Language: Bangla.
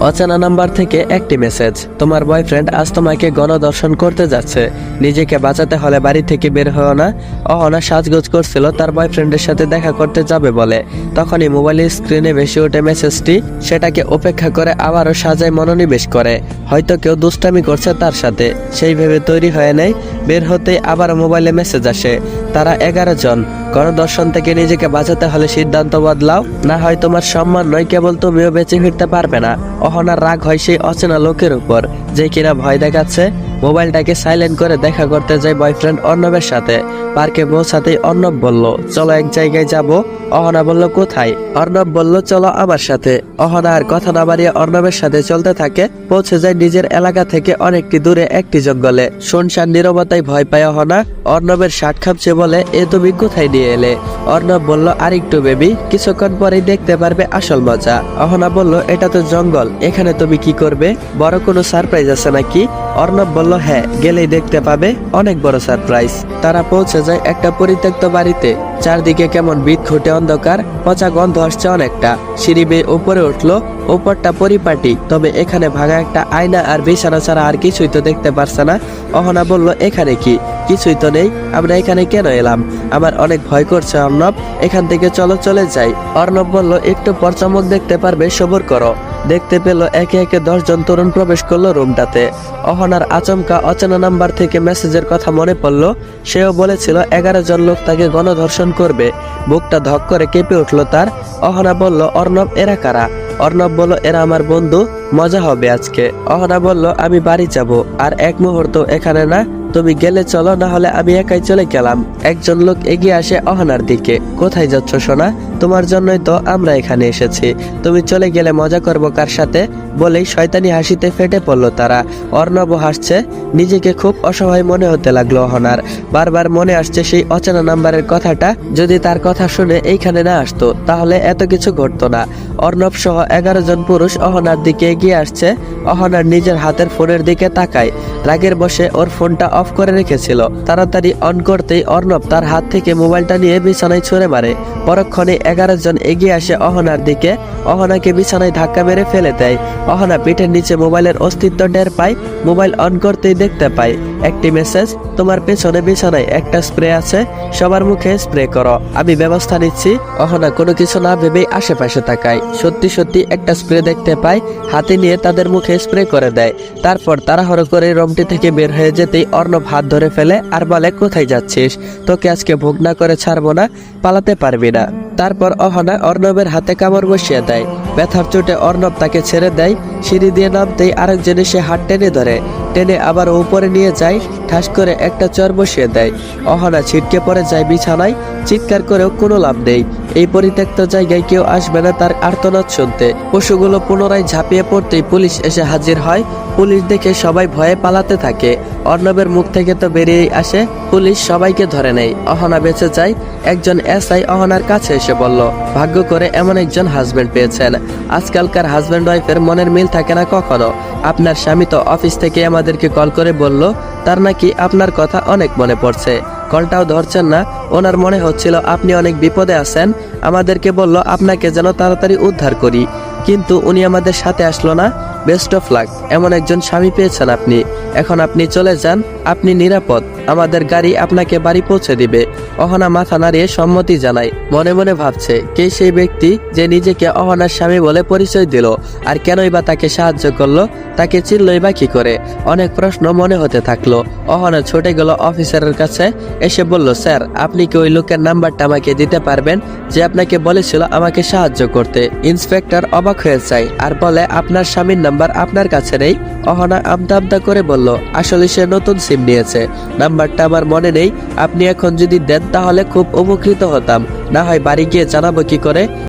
অচেনা নাম্বার থেকে একটি মেসেজ। তোমার বয়ফ্রেন্ড আজ তোমাকে গণধর্ষণ করতে যাচ্ছে, নিজেকে বাঁচাতে হলে বাড়ি থেকে বের হও না। অহনা সাজগোজ করছিল তার বয়ফ্রেন্ডের সাথে দেখা করতে যাবে বলে। তখনই মোবাইলের স্ক্রিনে ভেসে ওঠে মেসেজটি। সেটাকে উপেক্ষা করে আবারও সাজায় মনোনিবেশ করে, হয়তো কেউ দুষ্টামি করছে তার সাথে। সেই ভেবে তৈরি হয়ে নেয়। বের হতেই আবার মোবাইলে মেসেজ আসে, তারা 11 জন। গণধর্ষণ থেকে নিজেকে বাঁচাতে হলে সিদ্ধান্ত বদলাও, না হয় তোমার সম্মান নয়, কেবল তুমিও বেঁচে ফিরতে পারবে না। অহনার রাগ হয় সেই অচেনা লোকের উপর, যে কিনা ভয় দেখাচ্ছে। মোবাইলটাকে সাইলেন্ট করে দেখা করতে যায় বয়ফ্রেন্ড অর্ণবের সাথে। পার্কে পৌঁছাতেই অর্ণব বলল, চলো এক জায়গায় যাব। অহনা বলল, কোথায়? অর্ণব বলল, চলো আমার সাথে। অহনা আর কথা না বাড়িয়ে অর্ণবের সাথে চলতে থাকে। পৌঁছে যায় নিজের এলাকা থেকে অনেকটি দূরে একটি জঙ্গলে। শুনশান নীরবতায় ভয় পায় অহনা। অর্ণবের শার্ট খামছে বলে, এ তুমি কোথায় নিয়ে এলে? অর্ণব বলল, আরেকটু বেবি, কিছুক্ষণ পরেই দেখতে পারবে আসল মজা। অহনা বলল, এটা তো জঙ্গল, এখানে তুমি কি করবে? বড় কোনো সারপ্রাইজ আছে নাকি? অর্ণব বলল, হ্যাঁ, গেলেই দেখতে পাবে অনেক বড় সারপ্রাইজ। তারা পৌঁছে যায় একটা পরিত্যক্ত বাড়িতে। চারদিকে কেমন বিদঘুটে অন্ধকার, পচা গন্ধ আসছে অনেকটা। সিঁড়ি বেয়ে উপরে উঠলো। উপরটা পরিপাটি, তবে এখানে ভাঙা একটা আয়না আর বিছানা ছাড়া আর কিছুই তো দেখতে পারছে না। অহনা বলল, এখানে কি? কিছুই তো নেই, আমরা এখানে কেন এলাম? আমার অনেক ভয় করছে অর্ণব, এখান থেকে চলো চলে যাই। অর্ণব বলল, একটু পর চমক দেখতে পারবে, সবর করো। দেখতে পেল একে একে 10 জন তরুণ প্রবেশ করলো রুমটাতে। অহনার আচমকা অচেনা নাম্বার থেকে মেসেজের কথা মনে পড়ল। সেও বলেছিল 11 জন লোক তাকে গণধর্ষণ করবে। বুকটা ধক করে কেঁপে উঠলো তার। অহনা বলল, অর্ণব, এরা কারা? অর্ণব বলল, এরা আমার বন্ধু, মজা হবে আজকে। অহনা বলল, আমি বাড়ি যাব, আর এক মুহূর্ত এখানে না। তুমি গেলে চলো, না হলে আমি একাই চলে গেলাম। একজন লোক এগিয়ে আসে অহনার দিকে। কোথায় যাচ্ছ সোনা? তোমার জন্যই তো আমরা এখানে এসেছি, তুমি চলে গেলে মজা করবো কার সাথে? বলেই শয়তানি হাসিতে ফেটে পড়লো তারা। অর্ণব হাসছে। নিজেকে খুব অসহায় মনে হতে লাগলো অহনার। বারবার মনে আসছে সেই অচেনা নাম্বারের কথাটা। যদি তার কথা শুনে এইখানে না আসতো, তাহলে এত কিছু ঘটতো না। অর্ণব সহ 11 জন পুরুষ অহনার দিকে এগিয়ে আসছে। অহনার নিজের হাতের ফোনের দিকে তাকায়। রাগের বসে ওর ফোনটা অফ করে রেখেছিল। তাড়াতাড়ি অন করতেই অর্ণব তার হাত থেকে মোবাইলটা নিয়ে বিছানায় ছুঁড়ে মারে। পরক্ষণে 11 জন এগিয়ে আসে অহনার দিকে। অহনাকে বিছানায় ধাক্কা মেরে ফেলে দেয়। অহনা পিঠের নিচে মোবাইলের অস্তিত্ব টের পায়। মোবাইল অন করতেই দেখতে পায় একটি মেসেজ, তোমার পেছনে বিছানায় একটা স্প্রে আছে, সবার মুখে স্প্রে করো, আমি ব্যবস্থা নিচ্ছি। অহনা কোনো কিছু না ভেবেই আশেপাশে তাকায়। সত্যি সত্যি একটা স্প্রে দেখতে পায়। হাতে নিয়ে তাদের মুখে স্প্রে করে দেয়। তারপর তাড়াহুড়ো করে রুমটি থেকে বের হয়ে যেতেই অর্ণব হাত ধরে ফেলে আর বলে, কোথায় যাচ্ছিস? তোকে আজকে ভোগ না করে ছাড়বো না, পালাতে পারবি না। তারপর অহনা অর্ণবের হাতে কামড় বসিয়ে দেয়। ব্যথার চোটে অর্ণব তাকে ছেড়ে দেয়। সিঁড়ি দিয়ে নামতেই আরেকজন এসে হাত টেনে ধরে। টেনে আবার উপরে নিয়ে যায়। ঠাস করে একটা চর বসিয়ে দেয়। অহনা ছিটকে পড়ে যায় বিছানায়। চিৎকার করেও কোনো লাভ নেই। এই পরিত্যক্ত জায়গায় কেউ আসবে না তার আর্তনাদ শুনতে। পশুগুলো পুনরায় ঝাঁপিয়ে পড়তেই পুলিশ এসে হাজির হয়। পুলিশ দেখে সবাই ভয়ে পালাতে থাকে। অর্ণবের মুখ থেকে তো বেরিয়েই আসে, পুলিশ সবাইকে ধরে নেয়। অহনা বেঁচে যায়। একজন এসআই অহনার কাছে এসে বলল, ভাগ্য করে এমন একজন হাজবেন্ড পেয়েছেন। আজকালকার হাজবেন্ড ওয়াইফের মনের মিল থাকে না কখনো। আপনার স্বামী তো অফিস থেকে আমাদেরকে কল করে বলল তার নাকি আপনার কথা অনেক মনে পড়ছে। কলটাও ধরছেন না। ওনার মনে হচ্ছিল আপনি অনেক বিপদে আছেন। আমাদেরকে বলল আপনাকে যেন তাড়াতাড়ি উদ্ধার করি, কিন্তু উনি আমাদের সাথে আসলো না। বেস্ট অফ লাক, এমন একজন স্বামী পেয়েছেন আপনি। এখন আপনি চলে যান, আপনি নিরাপদ। আমাদের গাড়ি আপনাকে বাড়ি পৌঁছে দিবে। অহনা মাথা নাড়িয়ে সম্মতি জানায়। মনে মনে ভাবছে, কে সেই ব্যক্তি যে নিজেকে অহনার স্বামী বলে পরিচয় দিল, আর কেনই বা তাকে সাহায্য করলো? তাকে চিনলই বা কি করে? অনেক প্রশ্ন মনে হতে থাকলো। অহনা ছুটে গেল অফিসারের কাছে। এসে বলল, স্যার, আপনি কি ওই লোকের নাম্বারটা আমাকে দিতে পারবেন যে আপনাকে বলেছিল আমাকে সাহায্য করতে? ইন্সপেক্টর অবাক হয়ে যায় আর বলে, আপনার স্বামীর নাম্বার আপনার কাছে নেই? অহনা আমদা আমদা করে বলল, আসলে সে নতুন সিম নিয়েছে, নাম্বারটা আমার মনে নেই। আপনি এখন যদি দেন তাহলে খুব উপকৃত হতাম, না হয় বাড়ি গিয়ে জানাবো কি করে।